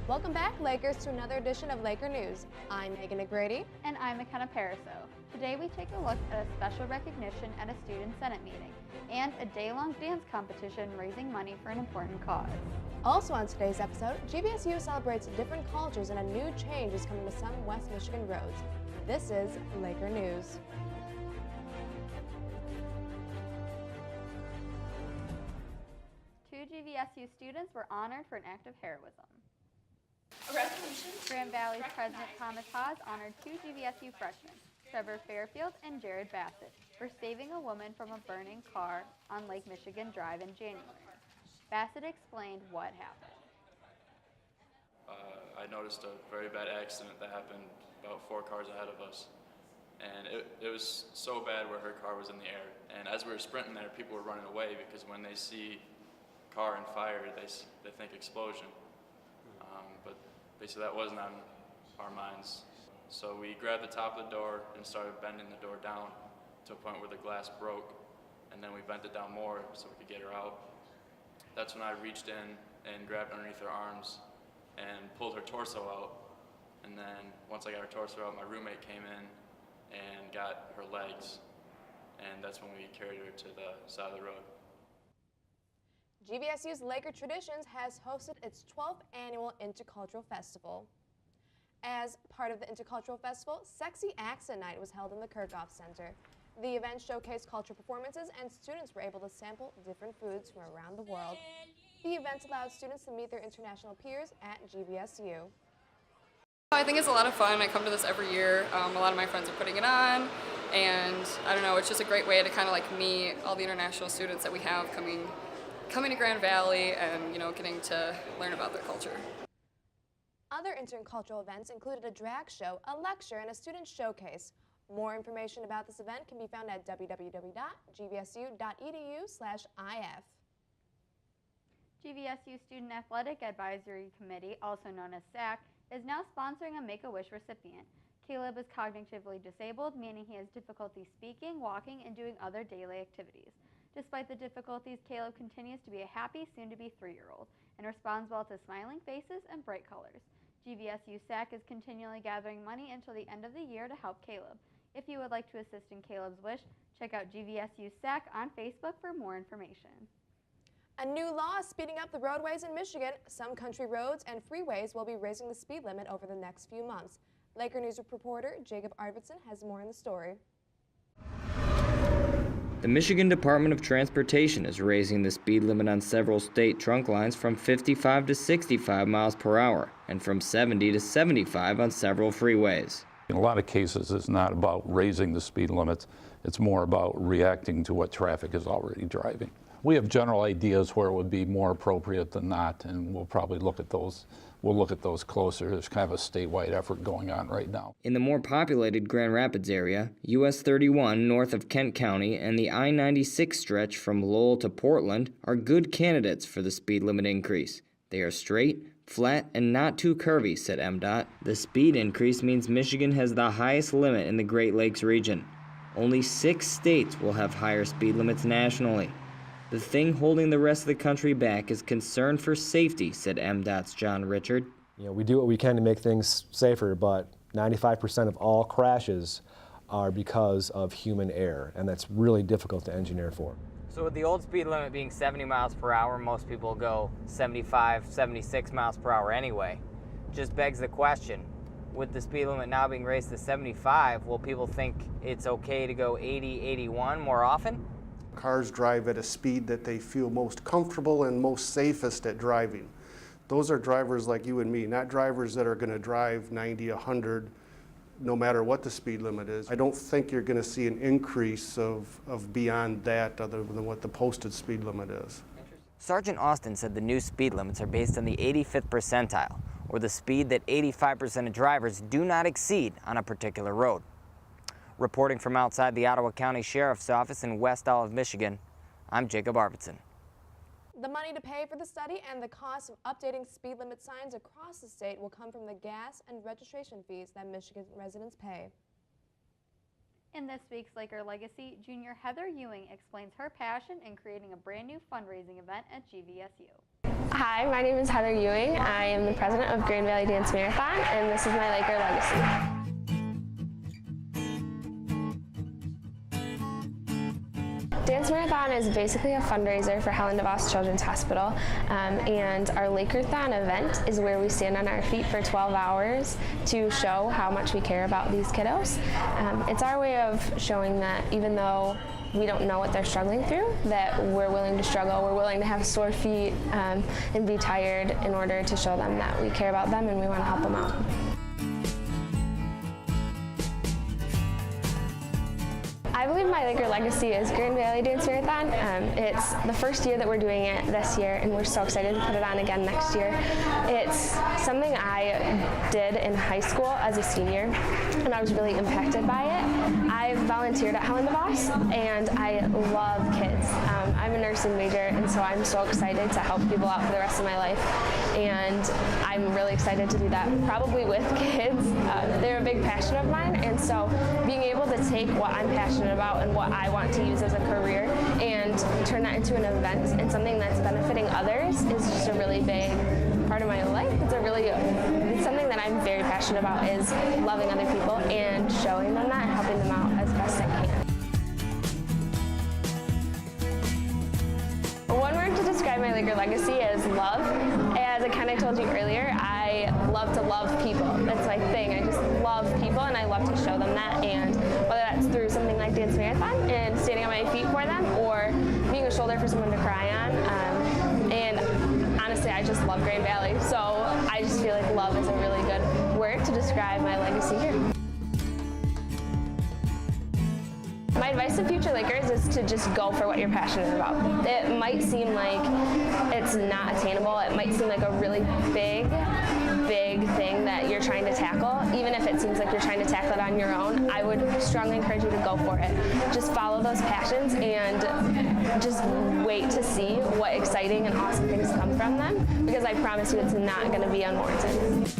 Welcome back, Lakers, to another edition of Laker News. I'm McBrady. And I'm McKenna Peariso. Today we take a look at a special recognition at a student senate meeting and a day-long dance competition raising money for an important cause. Also on today's episode, GVSU celebrates different cultures and a new change is coming to some West Michigan roads. This is Laker News. Two GVSU students were honored for an act of heroism. A resolution. Grand Valley's President Thomas Haas honored two GVSU freshmen, Trevor Fairfield and Jared Bassett, for saving a woman from a burning car on Lake Michigan Drive in January. Bassett explained what happened. I noticed a very bad accident that happened about 4 cars ahead of us. And it was so bad where her car was in the air. And as we were sprinting there, people were running away because when they see car and fire, they think explosion. But basically that wasn't on our minds. So we grabbed the top of the door and started bending the door down to a point where the glass broke. And then we bent it down more so we could get her out. That's when I reached in and grabbed underneath her arms and pulled her torso out. And then once I got her torso out, my roommate came in and got her legs. And that's when we carried her to the side of the road. GVSU's Laker Traditions has hosted its 12th annual Intercultural Festival. As part of the Intercultural Festival, Sexy Accent Night was held in the Kirchhoff Center. The event showcased cultural performances and students were able to sample different foods from around the world. The event allowed students to meet their international peers at GVSU. I think it's a lot of fun. I come to this every year. A lot of my friends are putting it on, and I don't know, it's just a great way to kind of like meet all the international students that we have coming to Grand Valley and, you know, getting to learn about their culture. Other intercultural events included a drag show, a lecture, and a student showcase. More information about this event can be found at www.gvsu.edu/if. GVSU Student Athletic Advisory Committee, also known as SAC, is now sponsoring a Make-A-Wish recipient. Caleb is cognitively disabled, meaning he has difficulty speaking, walking, and doing other daily activities. Despite the difficulties, Caleb continues to be a happy, soon-to-be 3-year-old and responds well to smiling faces and bright colors. GVSU SAC is continually gathering money until the end of the year to help Caleb. If you would like to assist in Caleb's wish, check out GVSU SAC on Facebook for more information. A new law is speeding up the roadways in Michigan. Some country roads and freeways will be raising the speed limit over the next few months. Laker News reporter Jacob Arvidsson has more in the story. The Michigan Department of Transportation is raising the speed limit on several state trunk lines from 55 to 65 miles per hour and from 70 to 75 on several freeways. In a lot of cases, it's not about raising the speed limits. It's more about reacting to what traffic is already driving. We have general ideas where it would be more appropriate than not, and we'll probably look at those. We'll look at those closer. There's kind of a statewide effort going on right now. In the more populated Grand Rapids area, US 31 north of Kent County and the I-96 stretch from Lowell to Portland are good candidates for the speed limit increase. They are straight, flat, and not too curvy, said MDOT. The speed increase means Michigan has the highest limit in the Great Lakes region. Only 6 states will have higher speed limits nationally. The thing holding the rest of the country back is concern for safety, said MDOT's John Richard. You know, we do what we can to make things safer, but 95% of all crashes are because of human error, and that's really difficult to engineer for. So with the old speed limit being 70 miles per hour, most people go 75, 76 miles per hour anyway. Just begs the question, with the speed limit now being raised to 75, will people think it's okay to go 80, 81 more often? Cars drive at a speed that they feel most comfortable and most safest at driving. Those are drivers like you and me, not drivers that are going to drive 90, 100, no matter what the speed limit is. I don't think you're going to see an increase of beyond that other than what the posted speed limit is. Sergeant Austin said the new speed limits are based on the 85th percentile, or the speed that 85% of drivers do not exceed on a particular road. Reporting from outside the Ottawa County Sheriff's Office in West Olive, Michigan, I'm Jacob Arvidsson. The money to pay for the study and the cost of updating speed limit signs across the state will come from the gas and registration fees that Michigan residents pay. In this week's Laker Legacy, junior Heather Ewing explains her passion in creating a brand new fundraising event at GVSU. Hi, my name is Heather Ewing. I am the president of Grand Valley Dance Marathon, and this is my Laker legacy. Dance Marathon is basically a fundraiser for Helen DeVos Children's Hospital, and our Lakerthon event is where we stand on our feet for 12 hours to show how much we care about these kiddos. It's our way of showing that even though we don't know what they're struggling through, that we're willing to struggle, we're willing to have sore feet and be tired in order to show them that we care about them and we want to help them out. I believe my Laker legacy is Grand Valley Dance Marathon. It's the first year that we're doing it this year, and we're so excited to put it on again next year. It's something I did in high school as a senior, and I was really impacted by it. I volunteered at Helen DeVos, and I love kids. I'm a nursing major, and so I'm so excited to help people out for the rest of my life. And I'm really excited to do that probably with kids. They're a big passion of mine, and so being able to take what I'm passionate about and what I want to use as a career and turn that into an event and something that's benefiting others is just a really big part of my life. It's something that I'm very passionate about, is loving other people and showing them that and helping them out as best I can. One word to describe my Laker legacy is love. As I kind of told you earlier, I love to love people. That's my thing. I just love people, and I love to show them that. And whether that's through something like Dance Marathon and standing on my feet for them, or being a shoulder for someone to cry on. And honestly, I just love Grand Valley. So I just feel like love is a really good word to describe my legacy here. My advice to future Lakers is to just go for what you're passionate about. It might seem like it's not attainable. It might seem like a really big thing that you're trying to tackle. Even if it seems like you're trying to tackle it on your own, I would strongly encourage you to go for it. Just follow those passions and just wait to see what exciting and awesome things come from them, because I promise you it's not going to be unwarranted.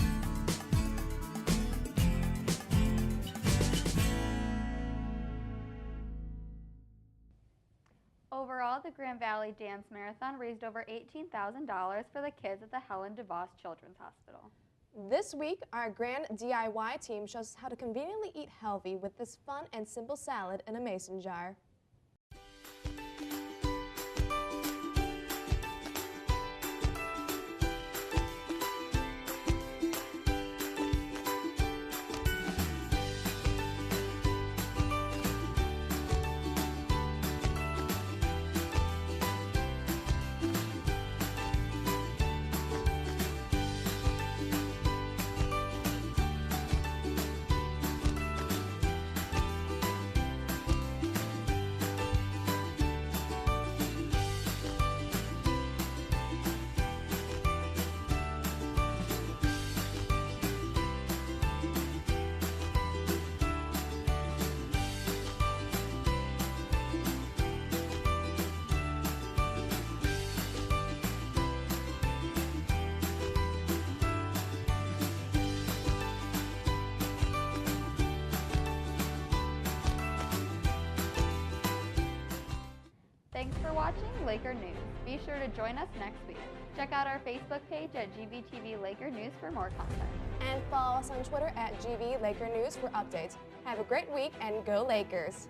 Overall, the Grand Valley Dance Marathon raised over $18,000 for the kids at the Helen DeVos Children's Hospital. This week, our Grand DIY team shows us how to conveniently eat healthy with this fun and simple salad in a mason jar. Thanks for watching Laker News. Be sure to join us next week. Check out our Facebook page at GVTV Laker News for more content. And follow us on Twitter at GV Laker News for updates. Have a great week and go Lakers!